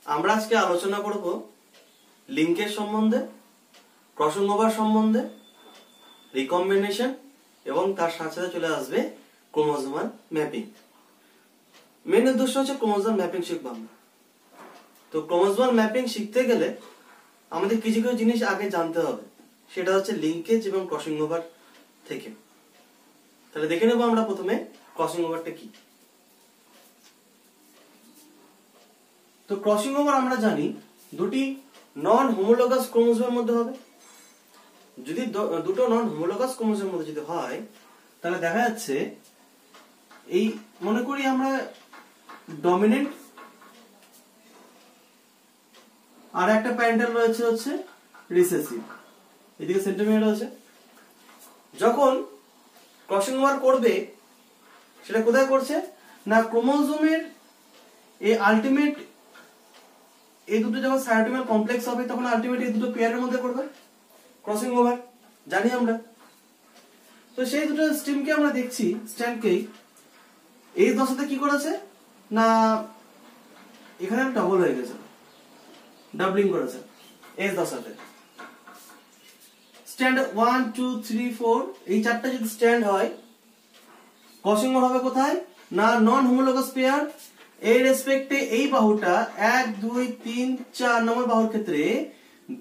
আমরা আজকে আলোচনা করব লিঙ্কের সম্বন্ধে, ক্রসিং ওভার সম্বন্ধে, রিকম্বিনেশন এবং তার সাথে সাথে চলে আসবে ক্রোমোজোমাল ম্যাপিং। মেন উদ্দেশ্য হচ্ছে ক্রোমোজোমাল ম্যাপিং শিখবো আমরা। তো ক্রোমোজোমাল ম্যাপিং শিখতে গেলে আমাদের কিছু কিছু জিনিস আগে জানতে হবে, সেটা হচ্ছে লিঙ্কেজ এবং ক্রসিং ওভার থেকে। তাহলে দেখে নেবো আমরা প্রথমে ক্রসিং ওভারটা কি। তো ক্রসিং ওভার আমরা জানি দুটি নন হোমোলোগাস ক্রোমোজোমের মধ্যে হবে। যদি দুটো নন হোমোলোগাস ক্রোমোজোমের মধ্যে যদি হয়, তাহলে দেখা যাচ্ছে এই মনে করি আমরা ডমিনেন্ট আর একটা প্যারেন্টাল রয়েছে হচ্ছে রিসেসিভ, এদিকে সেন্ট্রোমিয়ার রয়েছে। যখন ক্রসিং ওভার করবে সেটা কোথায় করছে না, ক্রোমোজোমের এই আলটিমেট এই দুটো যখন সাইটোটোমাল কমপ্লেক্স হবে তখন আলটিমেট এই দুটো পেয়ারের মধ্যে করবে ক্রসিং ওভার, জানি আমরা। তো সেই দুটো স্ট্রিমকে আমরা দেখছি, স্ট্র্যান্ডকেই এই দশাতে কি করেছে না এখানে ডবল হয়ে গেছে, ডাবলিং করেছে এই দশাতে। স্ট্যান্ড 1 2 3 4 এই চারটা যদি স্ট্যান্ড হয়, ক্রসিং ওভার হবে কোথায় না নন হোমোলোগাস পেয়ার এই রেসপেক্টে এই বাহুটা 1 2 3 4 নম্বর বাহুর ক্ষেত্রে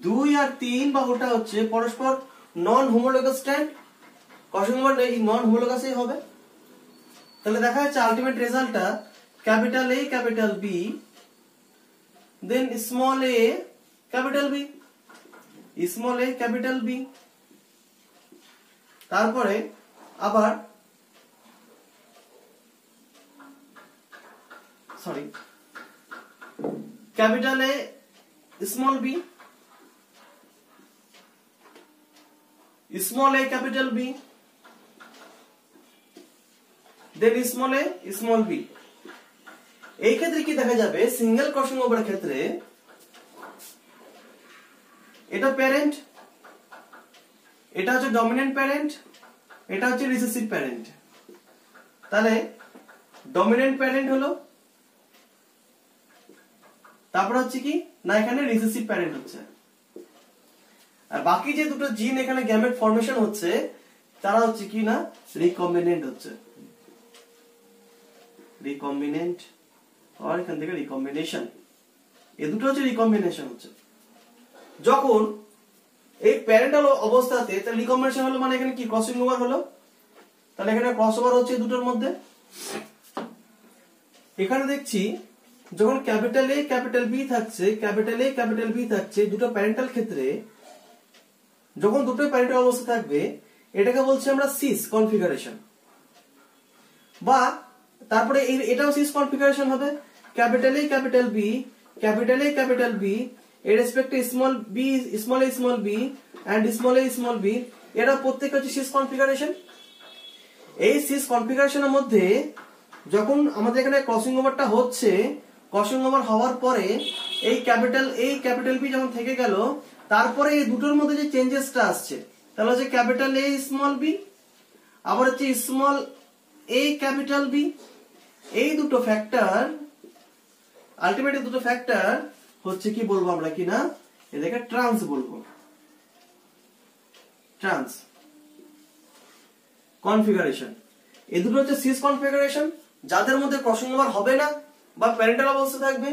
2 আর 3 বাহুটা হচ্ছে পরস্পর non homologous strand, crossing over এই নন হোমোলোগাসই হবে। তাহলে দেখা যাচ্ছে আলটিমেট রেজাল্টটা capital A capital B then small a capital B, small a capital B, তারপরে আবার capital A small b, small a capital B, then small a small b। এই ক্ষেত্রে কি দেখা যাবে, সিঙ্গেল ক্রসিং ওভারের ক্ষেত্রে এটা প্যারেন্ট, এটা হচ্ছে ডমিনেন্ট প্যারেন্ট, এটা হচ্ছে রিসেসিভ প্যারেন্ট। তাহলে ডমিনেন্ট প্যারেন্ট হলো, তারপর হচ্ছে কি না এখানে রিসেসিভ প্যারেন্ট হচ্ছে, আর বাকি যে দুটো জিন এখানে গ্যামেট ফর্মেশন হচ্ছে তারা হচ্ছে কি না রিকম্বিনেন্ট হচ্ছে, রিকম্বিনেন্ট আর এখান থেকে রিকম্বিনেশন, এই দুটো হচ্ছে রিকম্বিনেশন হচ্ছে। যখন এই প্যারেন্টাল অবস্থাতে তাহলে রিকম্বিনেশন হলো মানে এখানে কি ক্রসিং ওভার হলো, তাহলে এখানে ক্রস ওভার হচ্ছে দুটোর মধ্যে। এখানে দেখছি যখন ক্যাপিটাল A ক্যাপিটাল B থাকছে, ক্যাপিটাল A ক্যাপিটাল B থাকছে দুটো প্যারেন্টাল ক্ষেত্রে, যখন দুটো প্যারেন্টাল অবস্থা থাকবে এটাকে বলছি আমরা সিস কনফিগারেশন, বা তারপরে এটাও সিস কনফিগারেশন হবে। Capital A capital B capital A capital B এর রেসপেক্টে small b small a small b and small a small b, এরা প্রত্যেক হচ্ছে সিস কনফিগারেশন। এই সিস কনফিগারেশনের মধ্যে যখন আমাদের এখানে ক্রসিং ওভারটা হচ্ছে, ক্রসিং ওভার হওয়ার পরে এই ক্যাপিটাল A ক্যাপিটাল B যখন থেকে গেল, তারপরে এই দুটোর মধ্যে যে চেঞ্জেসটা আসছে তাহলে হচ্ছে ক্যাপিটাল A স্মল b আবার হচ্ছে স্মল a ক্যাপিটাল B, এই দুটো ফ্যাক্টর আলটিমেটলি দুটো ফ্যাক্টর হচ্ছে কি বলবো আমরা কি না এটাকে ট্রান্স বলবো, ট্রান্স কনফিগারেশন। এই দুটো হচ্ছে সিস কনফিগারেশন যাদের মধ্যে ক্রসিং ওভার হবে না বা প্যারেন্টাল অবস্থা থাকবে।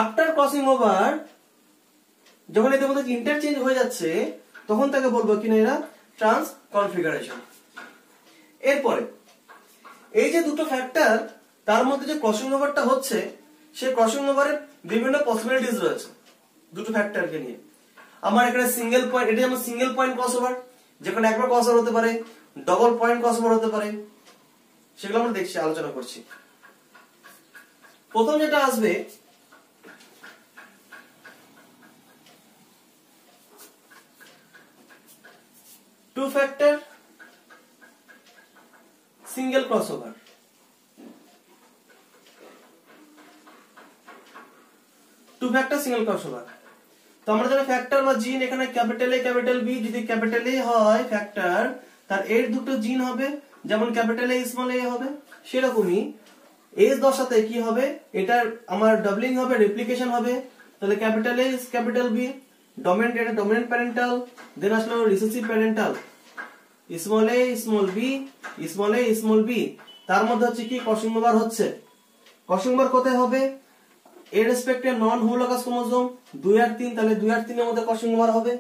আফটার ক্রসিং ওভার যখন এদের মধ্যে ইন্টারচেঞ্জ হয়ে যাচ্ছে তখন তাকে বলবো কিনা এরা ট্রান্স কনফিগারেশন। এরপরে এই যে দুটো ফ্যাক্টর তার মধ্যে যে ক্রসিং ওভারটা হচ্ছে, সেই ক্রসিং ওভারের বিভিন্ন পসিবিলিটিস রয়েছে দুটো ফ্যাক্টরকে নিয়ে। আমার এখানে সিঙ্গেল পয়েন্ট, এটা যেমন সিঙ্গেল পয়েন্ট ক্রস ওভার, যেখানে একবার ক্রস ওভার হতে পারে, ডবল পয়েন্ট ক্রস ওভার হতে পারে, সেগুলো আমরা দেখছি, আলোচনা করছি। প্রথম যেটা আসবে two factor single crossover. Two factor single crossover, তো আমরা জানি ফ্যাক্টর বা জিন এখানে ক্যাপিটাল A ক্যাপিটাল B, যদি ক্যাপিটাল A হয় ফ্যাক্টর তার এর দুটো জিন হবে, যেমন ক্যাপিটাল A স্মল a হবে, সেরকমই এস দশাতে কি হবে, এটা আমার ডাবলিং হবে, রেপ্লিকেশন হবে, তাহলে capital S capital B, dominant, এটা ডমিনেন্ট প্যারেন্টাল, দেন আসলো recessive parental, small a small b, small a small b, তার মধ্যে হচ্ছে কি ক্রসিং ওভার হচ্ছে। ক্রসিং ওভার কোথায় হবে, এর রেসপেক্টে নন হোমোলোগাস ক্রোমোসোম 2 আর 3, তাহলে 2 আর 3 এর মধ্যে ক্রসিং ওভার হবে।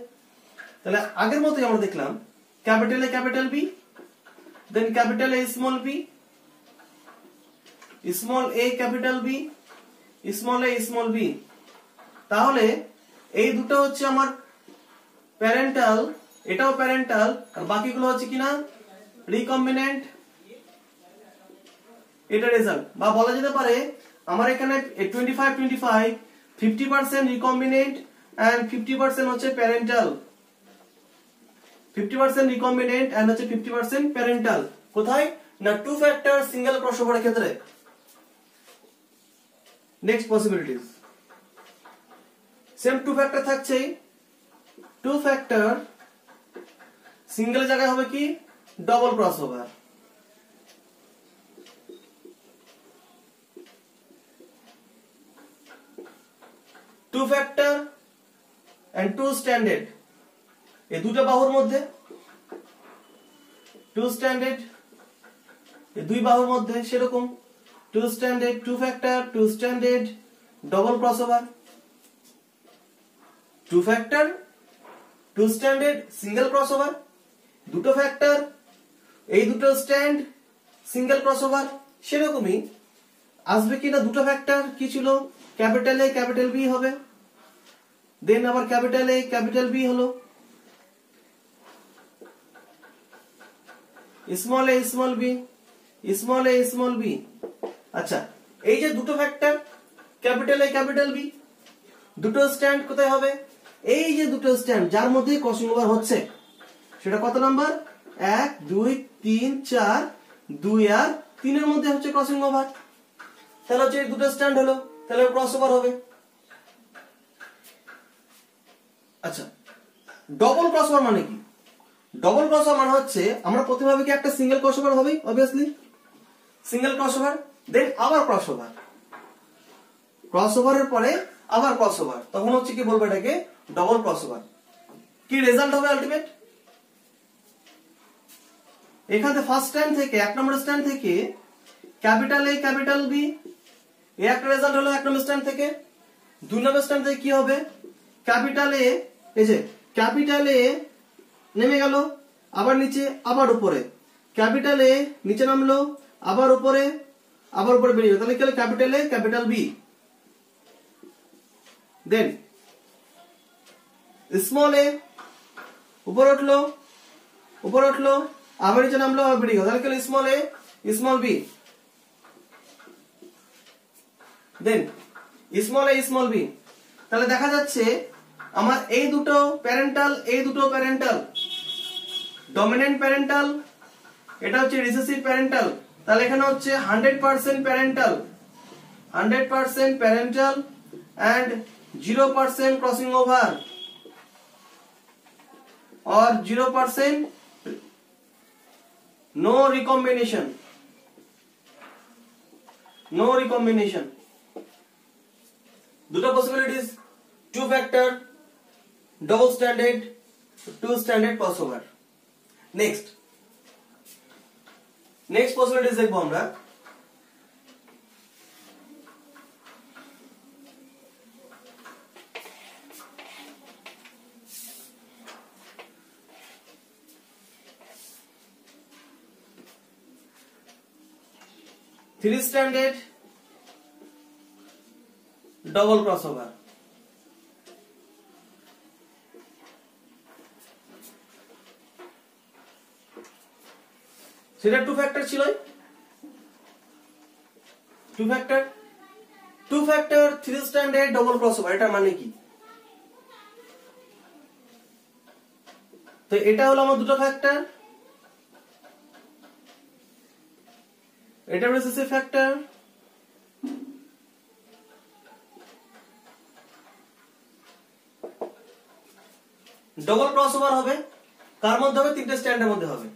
তাহলে আগের মতই আমরা দেখলাম capital A capital B, then capital A small b, small a capital B, small a small b. তাহলে এই দুটো হচ্ছে আমার প্যারেন্টাল, এটাও প্যারেন্টাল, আর বাকিগুলো হচ্ছে কিনা রিকম্বিনেন্ট। এটা রেজাল্ট, বা বলা যেতে পারে আমার এখানে 25-25 50% রিকম্বিনেন্ট এন্ড 50% হচ্ছে প্যারেন্টাল, 50% রিকম্বিনেন্ট এন্ড হচ্ছে 50% প্যারেন্টাল। কোথায় না, টু ফ্যাক্টর সিঙ্গেল ক্রসওভারের ক্ষেত্রে। Next possibilities, same two factor থাকছে, টু ফ্যাক্টর সিঙ্গেল জায়গায় হবে কি double crossover. Two factor and two strand, এই দুটো বাহুর মধ্যে, টু স্ট্যান্ডার্ড এই দুই বাহুর মধ্যে, সেরকম two strand, two factor, two strand, double crossover. Two factor, two strand, single crossover, দুটো ফ্যাক্টর, এই দুটো স্ট্যান্ড, সিঙ্গেল ক্রসওভার। সেরকমই আসবে কিনা দুটো ফ্যাক্টর কি ছিল, ক্যাপিটাল এ ক্যাপিটাল বি হবে, দেন আবার ক্যাপিটাল এ ক্যাপিটাল বি হলো, small a small b, small a small b. আচ্ছা, এই যে দুটো factor capital A capital B, দুটো স্ট্যান্ড কোথায় হবে, এই যে দুটো স্ট্যান্ড যার মধ্যে ক্রসিং ওভার হচ্ছে, সেটা কত নাম্বার, 1 2 3 4, 2 আর 3 এর মধ্যে হচ্ছে ক্রসিং ওভার। তাহলে হচ্ছে এই দুটো স্ট্যান্ড হলো, তাহলে ক্রস ওভার হবে। আচ্ছা, ডবল ক্রসওভার মানে কি, ডবল ক্রসওভার মানে হচ্ছে আমরা প্রথমে ভাবি কি একটা সিঙ্গেল ক্রসওভার হবে, অবভিয়াসলি সিঙ্গেল ক্রসওভার, দেন আবার ক্রসওভার, ক্রসওভারের পরে আবার ক্রসওভার, তখন হচ্ছে কি বলবো এটাকে ডবল ক্রসওভার। কি রেজাল্ট হবে আলটিমেট, এখানে ফার্স্ট স্ট্যান্ড থেকে, এক নম্বর স্ট্যান্ড থেকে ক্যাপিটাল এ ক্যাপিটাল বি, এই একটা রেজাল্ট হলো এক নম্বর স্ট্যান্ড থেকে। দুই নম্বর স্ট্যান্ড থেকে কি হবে, ক্যাপিটাল এ, এই যে ক্যাপিটাল এ নেমে গেল, আবার নিচে আবার উপরে, ক্যাপিটাল এ নিচে নামলো, আবার উপরে, আবার উপরে বেরিয়ে গেল, তাহলে কি হলো capital A capital B. Then small a উপরে উঠলো, উপরে উঠলো, আবার নিচে নামলো, আবার বেরিয়ে গেল, তাহলে কি হলো small a small b. Then small a small b, তাহলে দেখা যাচ্ছে আমার এই দুটো প্যারেন্টাল, এই দুটো প্যারেন্টাল, ডমিনেন্ট প্যারেন্টাল, এটা হচ্ছে রিসেসিভ প্যারেন্টাল, তাহলে এখানে হচ্ছে 100% parental, 100% parental and 0% crossing over or 0% no recombination, no recombination. দুটো possibilities, two factor, double strand, two strand crossover. Next possibilities দেখবো আমরা, থ্রি স্ট্যান্ডার্ড ডবল ক্রসওভার। সেটা টু ফ্যাক্টর ছিল, two factor three strand double crossover, এটা মানে কি, তো এটা হলো আমার দুটো ফ্যাক্টর, এটা রিসেসিভ ফ্যাক্টর, ডবল ক্রসওভার হবে, কার মধ্যে হবে, তিনটে স্ট্যান্ডের মধ্যে হবে,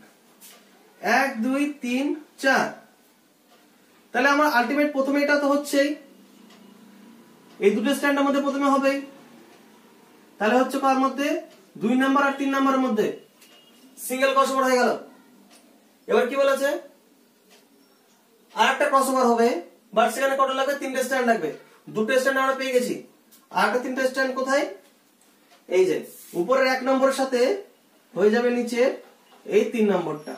1 2 3 4, তাহলে আমার আলটিমেট প্রথমে এটা তো হচ্ছেই, এই দুটো স্ট্যান্ডের মধ্যে প্রথমে হবে, তাহলে হচ্ছে কার মধ্যে 2 নাম্বার আর 3 নাম্বারের মধ্যে সিঙ্গেল ক্রসওভার হয়ে গেল। এবার কি বলেছে আর একটা ক্রসওভার হবে, বাট সেখানে কত লাগবে 3টে স্ট্যান্ড লাগবে। দুটো স্ট্যান্ড আমরা পেয়ে গেছি, আর একটা 3টে স্ট্যান্ড কোথায়, এই যে উপরের 1 নম্বরের সাথে হয়ে যাবে নিচে এই 3 নম্বরটা,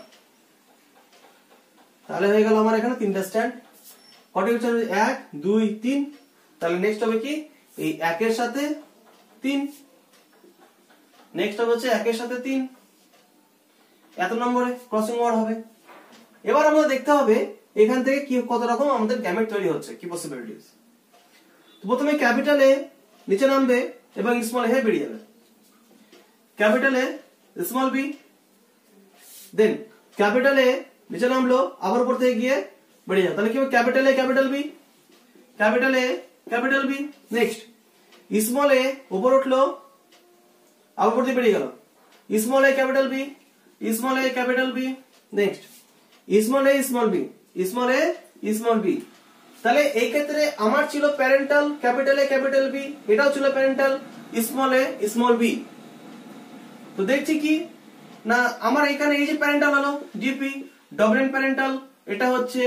তাহলে হয়ে গেল আমার এখানে 3টা স্ট্যান্ড। কত হচ্ছে 1 2 3, তাহলে নেক্সট হবে কি এই 1 এর সাথে 3, নেক্সট হবে হচ্ছে 1 এর সাথে 3, এত নম্বরে ক্রসিং ওভার হবে। এবার আমাদের দেখতে হবে এখান থেকে কি কত রকম আমাদের গ্যামেট তৈরি হচ্ছে, কি পসিবিলিটিস। তো প্রথমে ক্যাপিটাল এ নিচে নামবে এবং স্মল এ বেরিয়ে যাবে, capital A small b, then capital A নিচে নামলো আবার উপর থেকে গিয়ে বেরিয়ে যাবে, তাহলে কি হবে capital A capital B, capital A capital B. Next small a উপর উঠলো আবার উপর থেকে বেরিয়ে গেল, small a capital B, small a capital B. Next small a small b, small a small b. তাহলে এই ক্ষেত্রে আমার ছিল parental capital A capital B, এটাও ছিল parental small a small b. তো দেখছি কি না আমার এখানে এই যে প্যারেন্টাল হলো জিপি ডমিনেন্ট প্যারেন্টাল, এটা হচ্ছে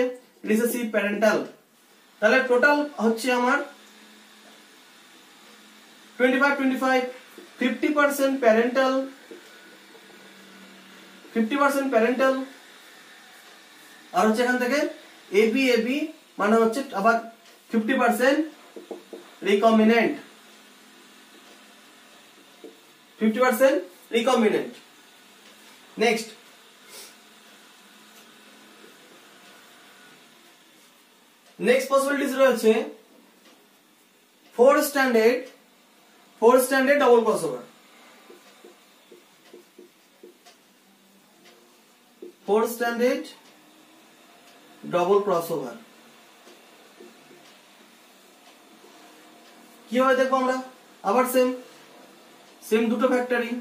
রিসেসিভ প্যারেন্টাল। তাহলে টোটাল হচ্ছে আমার 25 50% প্যারেন্টাল, 50% প্যারেন্টাল, আর হচ্ছে এখান থেকে এবি এবি মানে হচ্ছে আবার 50% রিকম্বিনেন্ট, 50% রিকম্বিনেন্ট। নেক্সট পসিবিলিটিস রয়েছে 4 strand double crossover, 4 strand double crossover কি হয় দেখবো আমরা। আবার সেম দুটো ফ্যাক্টরি,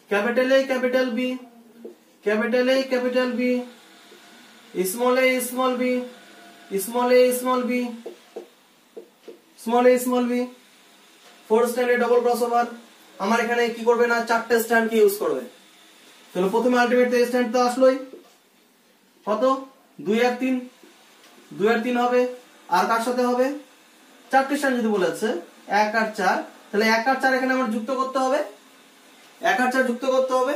capital A capital B, capital A capital B, small a small b, small a small b, small a small b, 4 strand double crossover. আমার এখানে কি করবে না 4টে স্ট্যান্ড কি ইউজ করবে। চলো প্রথমে আলটিমেট স্ট্যান্ড তো আসলোই, কত 2 আর 3, 2 আর 3 হবে, আর কার সাথে হবে 4টে স্ট্যান্ড যদি বলেছে 1 আর 4, তাহলে 1 আর 4 এখানে আমার যুক্ত করতে হবে, 1 আর 4 যুক্ত করতে হবে।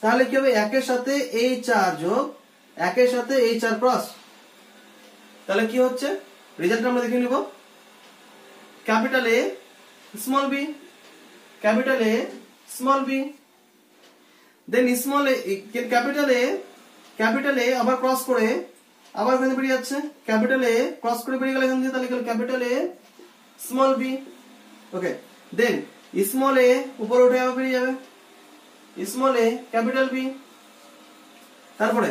তাহলে কি হবে 1 এর সাথে এই 4 যোগ 1 এর সাথে এই 4 ক্রস, তাহলে কি হচ্ছে রেজাল্ট আমরা দেখে নিব। Capital A small b, capital A small b, then small a capital A আবার ক্রস করে আবার এখানে বেরিয়ে যাচ্ছে, ক্যাপিটাল এ ক্রস করে বেরিয়ে গেল এখান থেকে, তাহলে capital A small b. Okay, then small a উপরে উঠে আবার বেরিয়ে যাবে, স্মল এ ক্যাপিটাল বি, তারপরে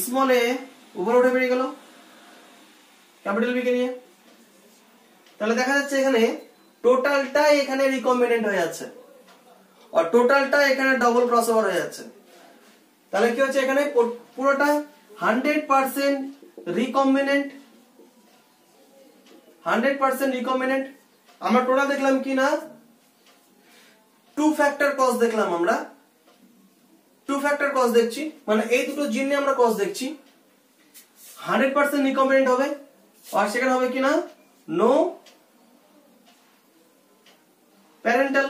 স্মল এ উপরে উঠে বেরিয়ে গেল ক্যাপিটাল বি কে নিয়ে। তাহলে দেখা যাচ্ছে এখানে টোটালটা এখানে রিকম্বিনেন্ট হয়ে যাচ্ছে আর টোটালটা এখানে ডাবল ক্রসওভার হয়ে যাচ্ছে। তাহলে কি হচ্ছে এখানে পুরোটা 100% রিকম্বিনেন্ট, 100% রিকম্বিনেন্ট। আমরা টোটাল দেখলাম কি না 2 ফ্যাক্টর ক্রস দেখলাম, আমরা 2 ফ্যাক্টর ক্রস দেখছি, মানে এই দুটো জিন নিয়ে আমরা ক্রস দেখছি। 100% রিকম্বিনেন্ট হবে আর সেখানে হবে কিনা নো প্যারেন্টাল,